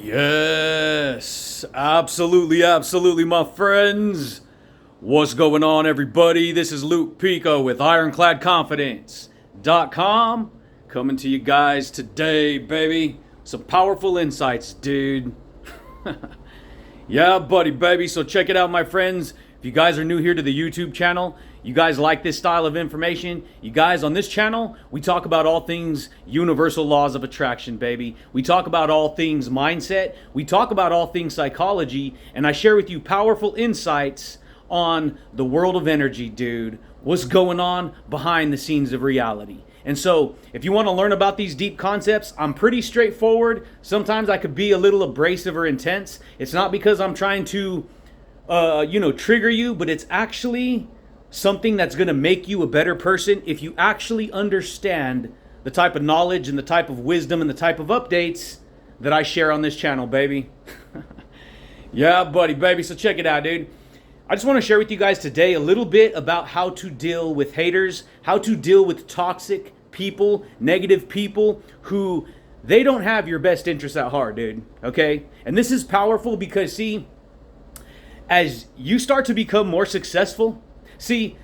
Yes, absolutely, absolutely, my friends. What's going on, everybody? This is Luke Pico with IroncladConfidence.com coming to you guys today, baby. Some powerful insights, dude. Yeah, buddy, baby. So check it out, my friends. If you guys are new here to the YouTube channel, you guys like this style of information, you guys, on this channel, we talk about all things universal laws of attraction, baby. We talk about all things mindset. We talk about all things psychology. And I share with you powerful insights on the world of energy, dude. What's going on behind the scenes of reality. And so, if you want to learn about these deep concepts, I'm pretty straightforward. Sometimes I could be a little abrasive or intense. It's not because I'm trying to, trigger you, but it's actually something that's going to make you a better person if you actually understand the type of knowledge and the type of wisdom and the type of updates that I share on this channel, baby. Yeah, buddy, baby. So check it out, dude. I just want to share with you guys today a little bit about how to deal with haters, how to deal with toxic people, negative people who they don't have your best interests at heart, dude. Okay? And this is powerful because, see, as you start to become more successful, see,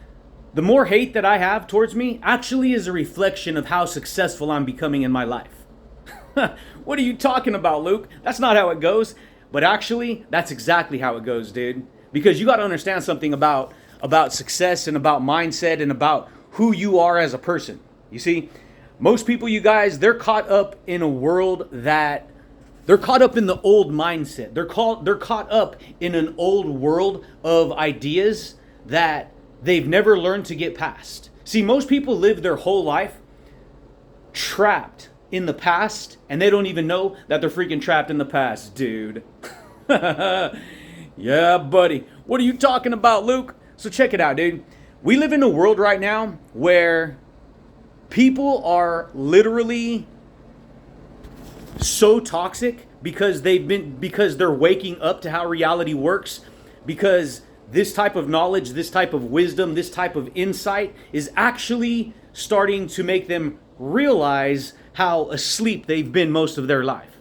the more hate that I have towards me actually is a reflection of how successful I'm becoming in my life. What are you talking about, Luke? That's not how it goes. But actually, that's exactly how it goes, dude. Because you got to understand something about success and about mindset and about who you are as a person. You see, most people, you guys, they're caught up in a world that they're caught up in the old mindset. They're caught up in an old world of ideas that they've never learned to get past. See, most people live their whole life trapped in the past, and they don't even know that they're freaking trapped in the past, dude. Yeah, buddy. What are you talking about, Luke? So check it out, dude. We live in a world right now where people are literally so toxic because they're waking up to how reality works, because this type of knowledge, this type of wisdom, this type of insight is actually starting to make them realize how asleep they've been most of their life.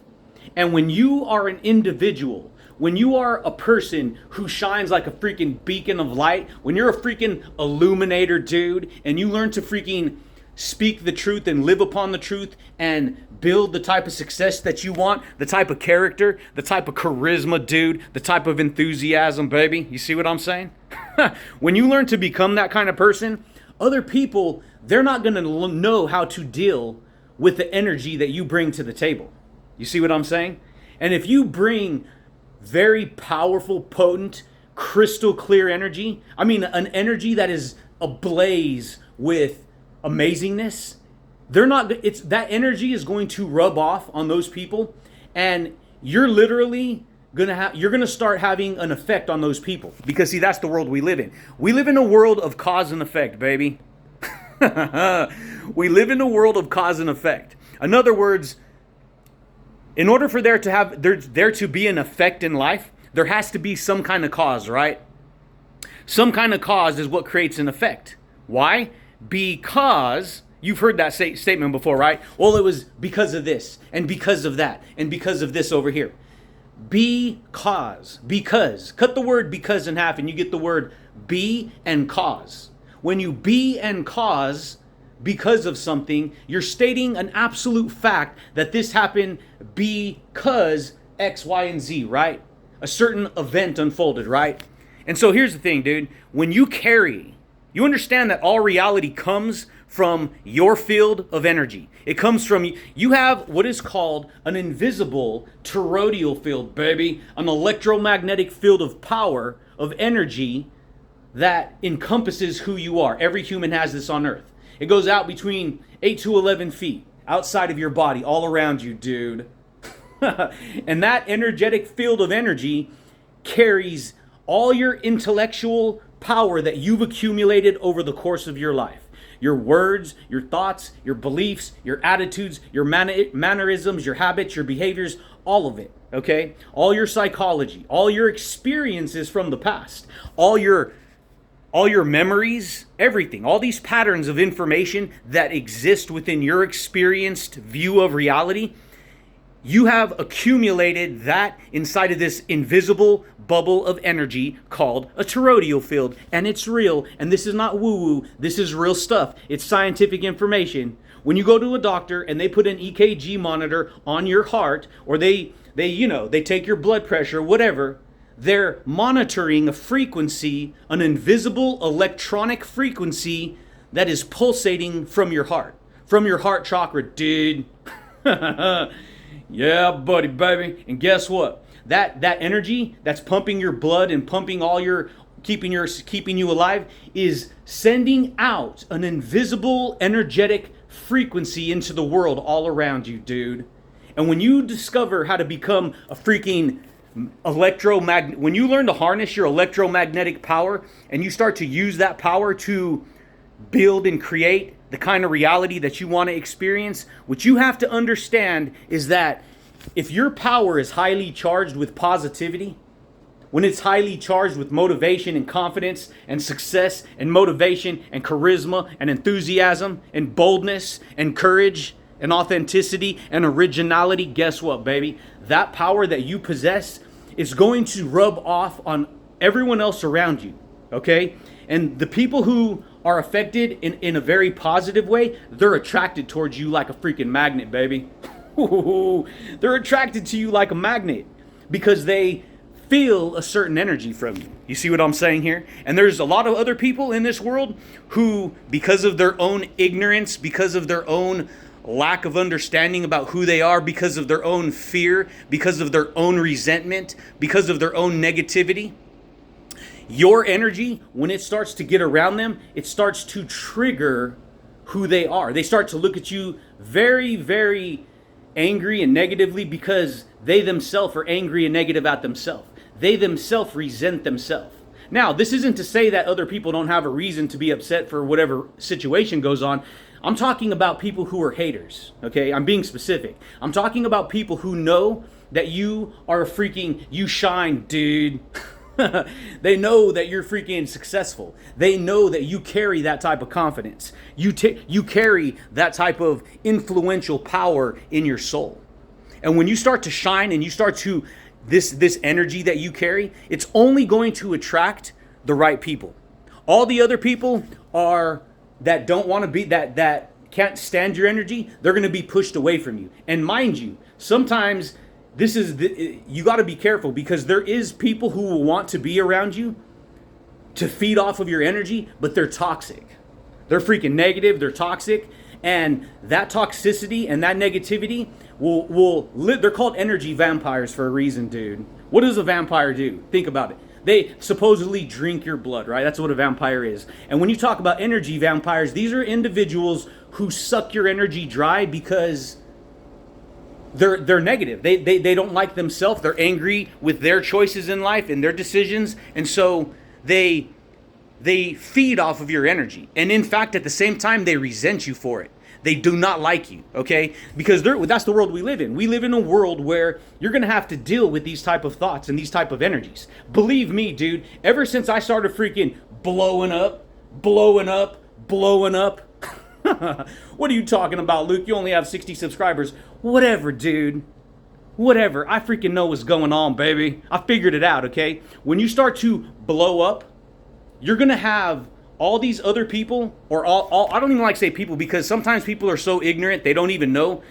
And when you are an individual, when you are a person who shines like a freaking beacon of light, when you're a freaking illuminator, dude, and you learn to freaking speak the truth and live upon the truth and build the type of success that you want, the type of character, the type of charisma, dude, the type of enthusiasm, baby. You see what I'm saying? When you learn to become that kind of person, other people, they're not going to know how to deal with the energy that you bring to the table. You see what I'm saying? And if you bring very powerful, potent, crystal clear energy, I mean an energy that is ablaze with amazingness, that energy is going to rub off on those people, and you're literally gonna start having an effect on those people. Because see, that's the world we live in. We live in a world of cause and effect, baby. We live in a world of cause and effect. In other words, in order for there to be an effect in life, there has to be some kind of cause, right? Some kind of cause is what creates an effect. Why? Because you've heard that statement before, right? Well, it was because of this, and because of that, and because of this over here. Because. Cut the word because in half and you get the word be and cause. When you be and cause because of something, you're stating an absolute fact that this happened because X, Y, and Z, right? A certain event unfolded, right? And so here's the thing, dude. When you understand that all reality comes from your field of energy. It comes from, you have what is called an invisible toroidal field, baby. An electromagnetic field of power, of energy that encompasses who you are. Every human has this on Earth. It goes out between 8 to 11 feet outside of your body, all around you, dude. And that energetic field of energy carries all your intellectual power that you've accumulated over the course of your life. Your words, your thoughts, your beliefs, your attitudes, your mannerisms, your habits, your behaviors, all of it, okay? All your psychology, all your experiences from the past, all your memories, everything, all these patterns of information that exist within your experienced view of reality, you have accumulated that inside of this invisible bubble of energy called a toroidal field. And it's real. And this is not woo-woo. This is real stuff. It's scientific information. When you go to a doctor and they put an EKG monitor on your heart, or they take your blood pressure, whatever, they're monitoring a frequency, an invisible electronic frequency that is pulsating from your heart chakra, dude. Yeah, buddy, baby. And guess what? That energy that's pumping your blood and pumping all your keeping you alive is sending out an invisible energetic frequency into the world all around you, dude. And when you discover how to become a freaking when you learn to harness your electromagnetic power and you start to use that power to build and create the kind of reality that you want to experience, what you have to understand is that if your power is highly charged with positivity, when it's highly charged with motivation and confidence and success and motivation and charisma and enthusiasm and boldness and courage and authenticity and originality, guess what, baby? That power that you possess is going to rub off on everyone else around you, okay? And the people who are affected in a very positive way, they're attracted towards you like a freaking magnet, baby. They're attracted to you like a magnet because they feel a certain energy from you. You see what I'm saying here? And there's a lot of other people in this world who, because of their own ignorance, because of their own lack of understanding about who they are, because of their own fear, because of their own resentment, because of their own negativity, your energy, when it starts to get around them, it starts to trigger who they are. They start to look at you very, very angry and negatively because they themselves are angry and negative at themselves. They themselves resent themselves. Now, this isn't to say that other people don't have a reason to be upset for whatever situation goes on. I'm talking about people who are haters, okay? I'm being specific. I'm talking about people who know that you are you shine, dude. They know that you're freaking successful. They know that you carry that type of confidence. You carry that type of influential power in your soul. And when you start to shine and you start to, this energy that you carry, it's only going to attract the right people. All the other people that don't want to be, that can't stand your energy, they're going to be pushed away from you. And mind you, sometimes you got to be careful because there is people who will want to be around you to feed off of your energy, but they're toxic. They're freaking negative, they're toxic, and that toxicity and that negativity they're called energy vampires for a reason, dude. What does a vampire do? Think about it. They supposedly drink your blood, right? That's what a vampire is. And when you talk about energy vampires, these are individuals who suck your energy dry because they're negative. They don't like themselves. They're angry with their choices in life and their decisions. And so they feed off of your energy. And in fact, at the same time, they resent you for it. They do not like you, okay? Because that's the world we live in. We live in a world where you're going to have to deal with these type of thoughts and these type of energies. Believe me, dude, ever since I started freaking blowing up. What are you talking about, Luke? You only have 60 subscribers. Whatever, dude. Whatever. I freaking know what's going on, baby. I figured it out, okay? When you start to blow up, you're going to have all these other people, or all I don't even like to say people because sometimes people are so ignorant they don't even know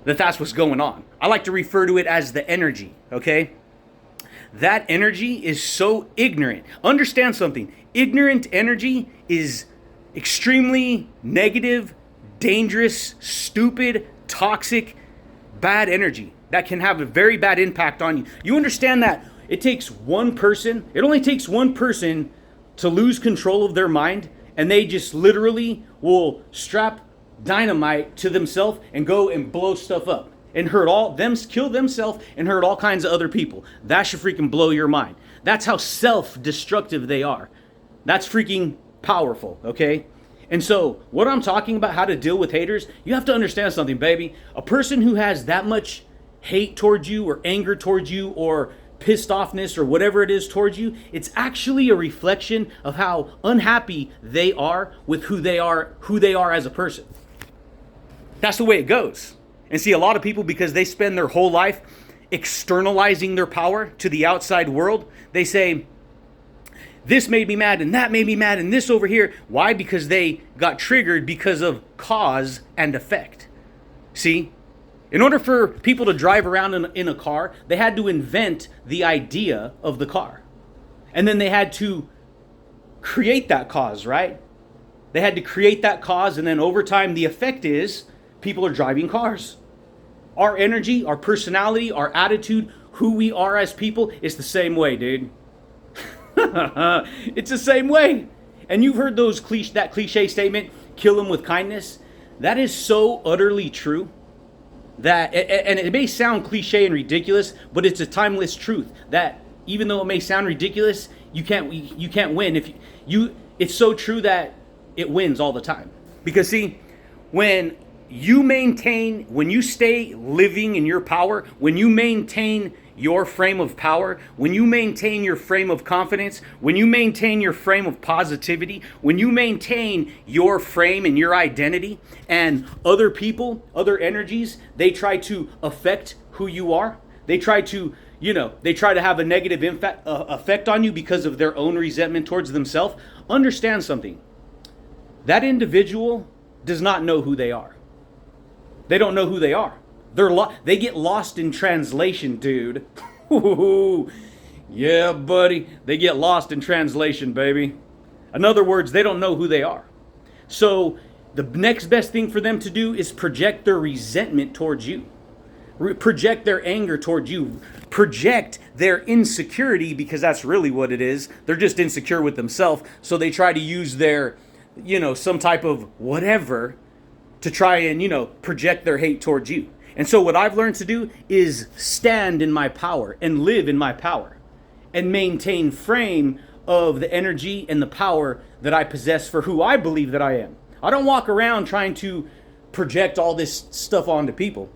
that that's what's going on. I like to refer to it as the energy, okay? That energy is so ignorant. Understand something. Ignorant energy is extremely negative, dangerous, stupid, toxic, bad energy that can have a very bad impact on you. You understand that it only takes one person to lose control of their mind, and they just literally will strap dynamite to themselves and go and blow stuff up and kill themselves and hurt all kinds of other people. That should freaking blow your mind. That's how self-destructive they are. That's freaking powerful, okay? And so, what I'm talking about, how to deal with haters, you have to understand something, baby. A person who has that much hate towards you or anger towards you or pissed offness or whatever it is towards you, it's actually a reflection of how unhappy they are with who they are as a person. That's the way it goes. And see, a lot of people, because they spend their whole life externalizing their power to the outside world, they say, this made me mad and that made me mad and this over here. Why? Because they got triggered because of cause and effect. See, in order for people to drive around in a car, they had to invent the idea of the car. And then they had to create that cause, right? They had to create that cause, and then over time, the effect is people are driving cars. Our energy, our personality, our attitude, who we are as people is the same way, dude. It's the same way. And you've heard that cliche statement, kill them with kindness. That is so utterly true that, and it may sound cliche and ridiculous, but it's a timeless truth that even though it may sound ridiculous, you can't win. It's so true that it wins all the time. Because see, when you stay living in your power, when you maintain your frame of power, when you maintain your frame of confidence, when you maintain your frame of positivity, when you maintain your frame and your identity, and other people, other energies, they try to affect who you are. They try to have a negative effect on you because of their own resentment towards themselves. Understand something. That individual does not know who they are. They don't know who they are. They get lost in translation, dude. Yeah, buddy. They get lost in translation, baby. In other words, they don't know who they are. So the next best thing for them to do is project their resentment towards you. Project their anger towards you. Project their insecurity, because that's really what it is. They're just insecure with themselves. So they try to use their, some type of whatever to try and, project their hate towards you. And so what I've learned to do is stand in my power and live in my power and maintain frame of the energy and the power that I possess for who I believe that I am. I don't walk around trying to project all this stuff onto people.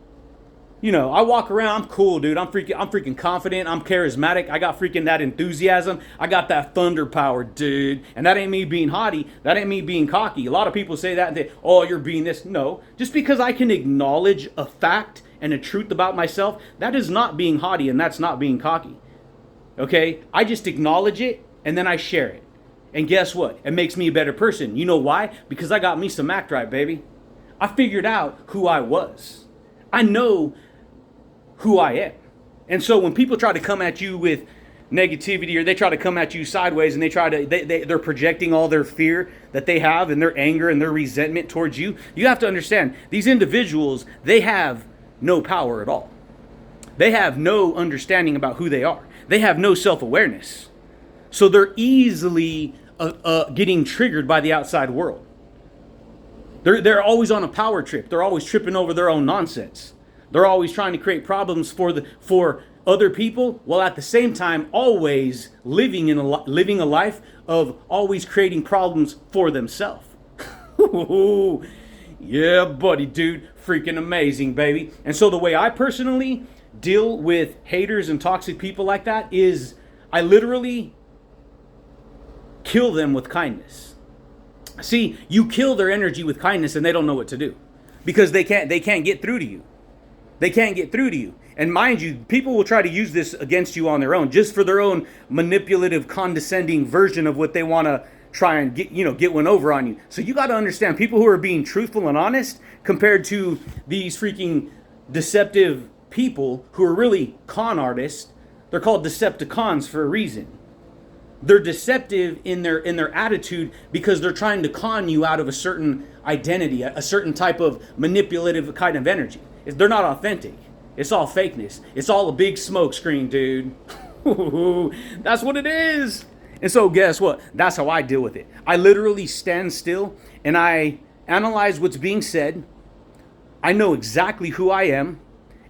I walk around, I'm cool, dude. I'm freaking confident. I'm charismatic. I got freaking that enthusiasm. I got that thunder power, dude. And that ain't me being haughty. That ain't me being cocky. A lot of people say that and they, oh, you're being this. No, just because I can acknowledge a fact and a truth about myself, that is not being haughty and that's not being cocky. Okay? I just acknowledge it and then I share it. And guess what? It makes me a better person. You know why? Because I got me some act right, baby. I figured out who I was. I know who I am. And so when people try to come at you with negativity, or they try to come at you sideways, and they're projecting all their fear that they have and their anger and their resentment towards you, you have to understand these individuals, they have no power at all. They have no understanding about who they are. They have no self-awareness. So they're easily getting triggered by the outside world. They're always on a power trip. They're always tripping over their own nonsense. They're always trying to create problems for other people, while at the same time always living a life of always creating problems for themselves. Yeah, buddy, dude, freaking amazing, baby. And so the way I personally deal with haters and toxic people like that is I literally kill them with kindness. See, you kill their energy with kindness and they don't know what to do because they can't get through to you. They can't get through to you. And mind you, people will try to use this against you on their own, just for their own manipulative, condescending version of what they want to try and get one over on you. So you got to understand, people who are being truthful and honest compared to these freaking deceptive people who are really con artists, they're called Decepticons for a reason. They're deceptive in their attitude because they're trying to con you out of a certain identity, a certain type of manipulative kind of energy. They're not authentic. It's all fakeness. It's all a big smoke screen, dude. That's what it is. And so guess what? That's how I deal with it. I literally stand still and I analyze what's being said. I know exactly who I am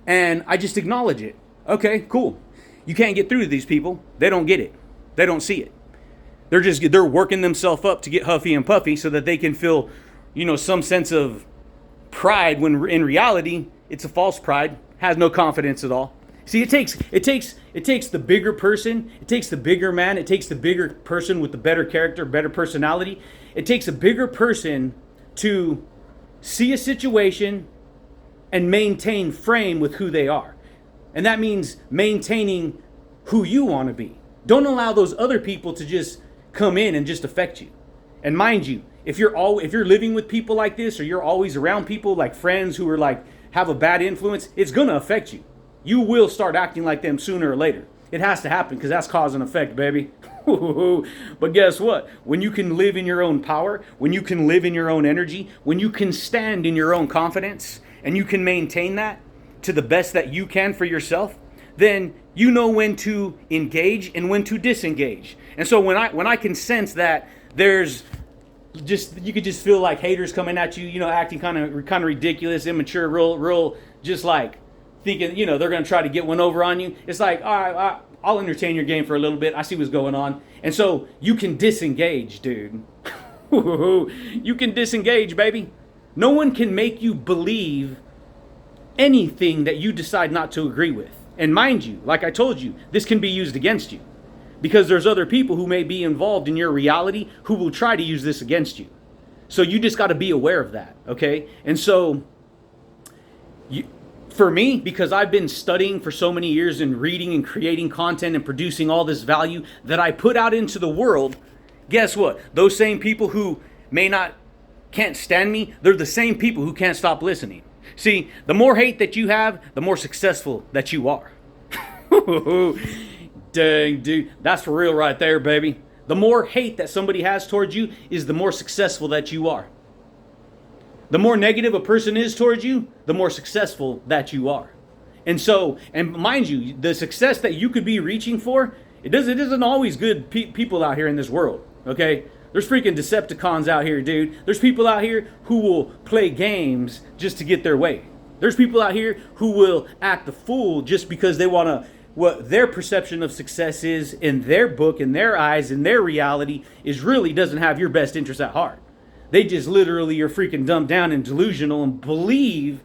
and I just acknowledge it. Okay, cool. You can't get through to these people. They don't get it. They don't see it. They're working themselves up to get huffy and puffy so that they can feel, some sense of pride, when in reality it's a false pride, has no confidence at all. See, it takes the bigger person, it takes the bigger man, it takes the bigger person with the better character, better personality. It takes a bigger person to see a situation, and maintain frame with who they are. And that means maintaining who you want to be. Don't allow those other people to just come in and just affect you. And mind you, if you're living with people like this, or you're always around people like friends who are like have a bad influence, it's going to affect you. You will start acting like them sooner or later. It has to happen because that's cause and effect, baby. But guess what? When you can live in your own power, when you can live in your own energy, when you can stand in your own confidence, and you can maintain that to the best that you can for yourself, then you know when to engage and when to disengage. And so when I can sense that there's just, you could just feel like haters coming at you, you know, acting kind of ridiculous, immature, real, just like thinking, you know, they're going to try to get one over on you. It's like, all right, I'll entertain your game for a little bit. I see what's going on. And so you can disengage, dude. You can disengage, baby. No one can make you believe anything that you decide not to agree with. And mind you, like I told you, this can be used against you. Because there's other people who may be involved in your reality who will try to use this against you. So you just got to be aware of that, okay? And so, for me, because I've been studying for so many years and reading and creating content and producing all this value that I put out into the world, guess what? Those same people who can't stand me, they're the same people who can't stop listening. See, the more hate that you have, the more successful that you are. Dang, dude, that's for real right there, baby. The more hate that somebody has towards you is the more successful that you are. The more negative a person is towards you, the more successful that you are. And so, and mind you, the success that you could be reaching for, it isn't always good people out here in this world, okay? There's freaking Decepticons out here, dude. There's people out here who will play games just to get their way. There's people out here who will act the fool just because they want to, what their perception of success is in their book, in their eyes, in their reality, is really doesn't have your best interest at heart. They just literally are freaking dumbed down and delusional and believe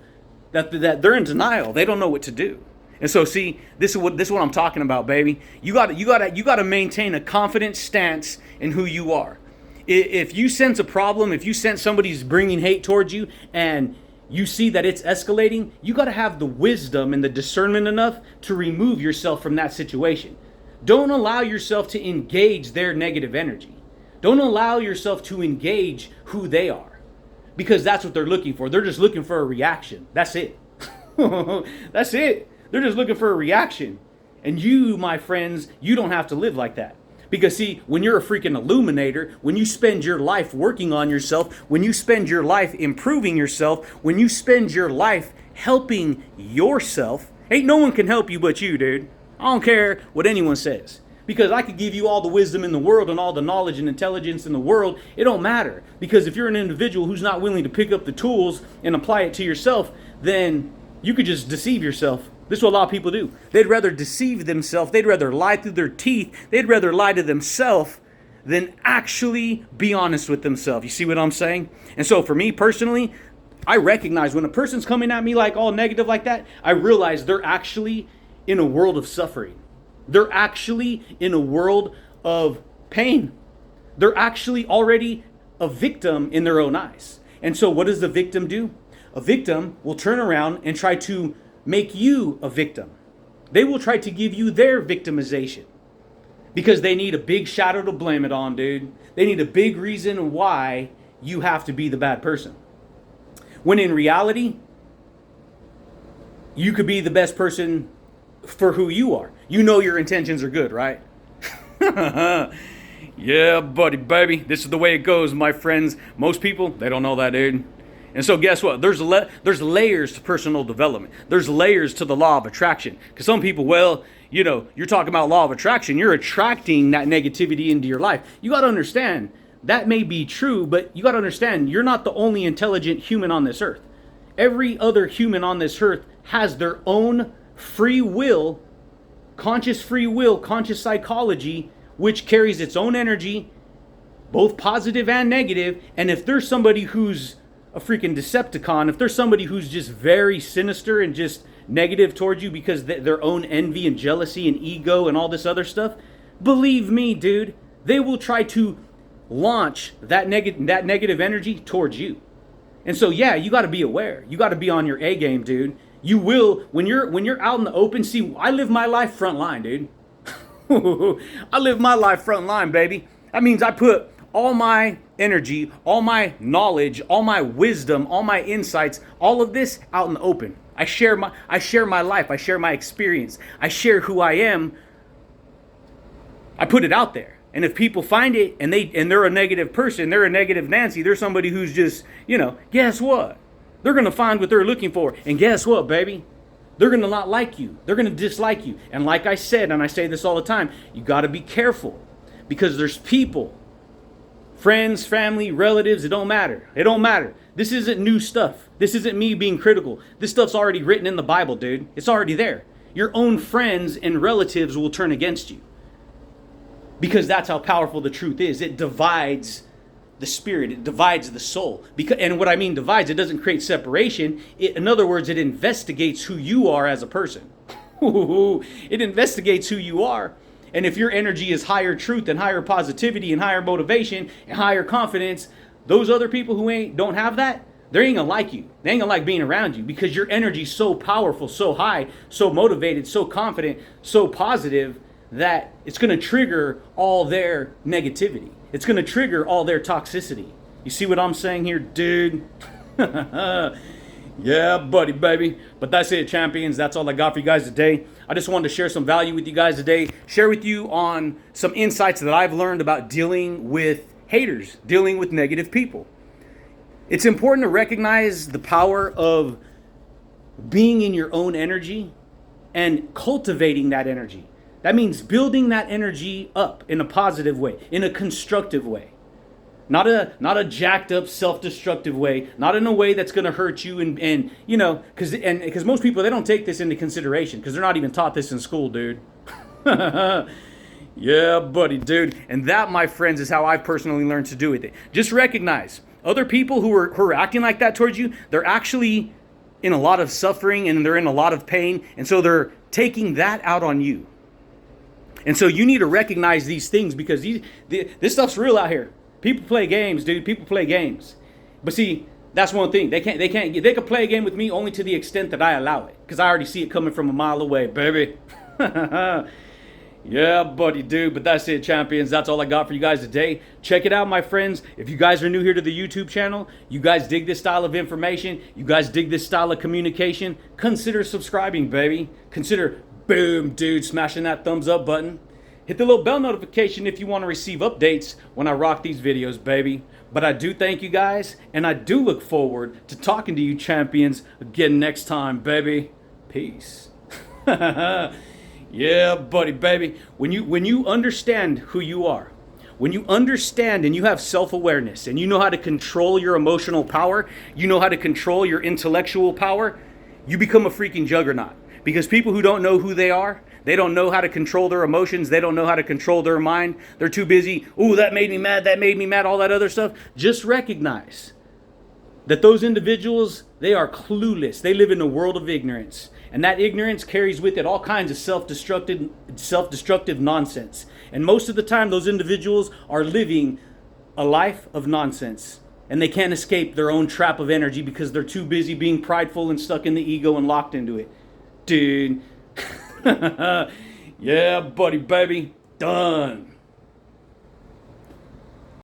that they're in denial. They don't know what to do. And so, see, this is what I'm talking about, baby. You got to maintain a confident stance in who you are. If you sense a problem, if you sense somebody's bringing hate towards you, and you see that it's escalating, you got to have the wisdom and the discernment enough to remove yourself from that situation. Don't allow yourself to engage their negative energy. Don't allow yourself to engage who they are, because that's what they're looking for. They're just looking for a reaction. That's it. That's it. They're just looking for a reaction. And you, my friends, you don't have to live like that. Because see, when you're a freaking illuminator, when you spend your life working on yourself, when you spend your life improving yourself, when you spend your life helping yourself, ain't no one can help you but you, dude. I don't care what anyone says. Because I could give you all the wisdom in the world and all the knowledge and intelligence in the world. It don't matter. Because if you're an individual who's not willing to pick up the tools and apply it to yourself, then you could just deceive yourself. This is what a lot of people do. They'd rather deceive themselves. They'd rather lie through their teeth. They'd rather lie to themselves than actually be honest with themselves. You see what I'm saying? And so for me personally, I recognize when a person's coming at me like all negative like that, I realize they're actually in a world of suffering. They're actually in a world of pain. They're actually already a victim in their own eyes. And so what does the victim do? A victim will turn around and try to make you a victim. They will try to give you their victimization because they need a big shadow to blame it on, dude. They need a big reason why you have to be the bad person. When in reality, you could be the best person for who you are. You know your intentions are good, right? Yeah, buddy, baby. This is the way it goes, my friends. Most people, they don't know that, dude. And so guess what? There's layers to personal development. There's layers to the law of attraction. Because some people, well, you know, you're talking about law of attraction. You're attracting that negativity into your life. You got to understand, that may be true, but you got to understand, you're not the only intelligent human on this earth. Every other human on this earth has their own free will, conscious psychology, which carries its own energy, both positive and negative. And if there's somebody who's a freaking Decepticon, if there's somebody who's just very sinister and just negative towards you because their own envy and jealousy and ego and all this other stuff, believe me, dude, they will try to launch that negative energy towards you. And so yeah, you got to be aware. You got to be on your A game, dude. You will when you're out in the open. See, I live my life front line, dude. I live my life front line, baby. That means I put all my energy, all my knowledge, all my wisdom, all my insights, all of this out in the open. I share my life, I share my experience, I share who I am. I put it out there. And if people find it and they're a negative person, they're a negative Nancy, they're somebody who's just, guess what? They're going to find what they're looking for. And guess what, baby? They're going to not like you. They're going to dislike you. And like I said, and I say this all the time, you got to be careful because there's people, friends, family, relatives, it don't matter. It don't matter. This isn't new stuff. This isn't me being critical. This stuff's already written in the Bible, dude. It's already there. Your own friends and relatives will turn against you because that's how powerful the truth is. It divides the spirit. It divides the soul. And what I mean divides, it doesn't create separation. In other words, it investigates who you are as a person. It investigates who you are. And if your energy is higher truth and higher positivity and higher motivation and higher confidence, those other people who don't have that, they ain't gonna like you. They ain't gonna like being around you because your energy's so powerful, so high, so motivated, so confident, so positive that it's gonna trigger all their negativity. It's going to trigger all their toxicity. You see what I'm saying here, dude? Yeah, buddy, baby. But that's it, champions. That's all I got for you guys today. I just wanted to share some value with you guys today. Share with you on some insights that I've learned about dealing with haters, dealing with negative people. It's important to recognize the power of being in your own energy and cultivating that energy. That means building that energy up in a positive way, in a constructive way. Not a jacked up, self-destructive way, not in a way that's going to hurt you because most people, they don't take this into consideration because they're not even taught this in school, dude. Yeah, buddy, dude. And that, my friends, is how I've personally learned to do it. Just recognize other people who are acting like that towards you, they're actually in a lot of suffering and they're in a lot of pain, and so they're taking that out on you. And so you need to recognize these things because this stuff's real out here. People play games, dude. People play games. But see, that's one thing. They can play a game with me only to the extent that I allow it. Because I already see it coming from a mile away, baby. Yeah, buddy, dude. But that's it, champions. That's all I got for you guys today. Check it out, my friends. If you guys are new here to the YouTube channel, you guys dig this style of information, you guys dig this style of communication, consider subscribing, baby. Consider, boom, dude, smashing that thumbs up button. Hit the little bell notification if you want to receive updates when I rock these videos, baby. But I do thank you guys, and I do look forward to talking to you champions again next time, baby. Peace. Yeah, buddy, baby. When you understand who you are, when you understand and you have self-awareness and you know how to control your emotional power, you know how to control your intellectual power, you become a freaking juggernaut. Because people who don't know who they are, they don't know how to control their emotions, they don't know how to control their mind, they're too busy, ooh, that made me mad, all that other stuff. Just recognize that those individuals, they are clueless. They live in a world of ignorance. And that ignorance carries with it all kinds of self-destructive nonsense. And most of the time, those individuals are living a life of nonsense. And they can't escape their own trap of energy because they're too busy being prideful and stuck in the ego and locked into it. Dude. Yeah, buddy, baby. Done.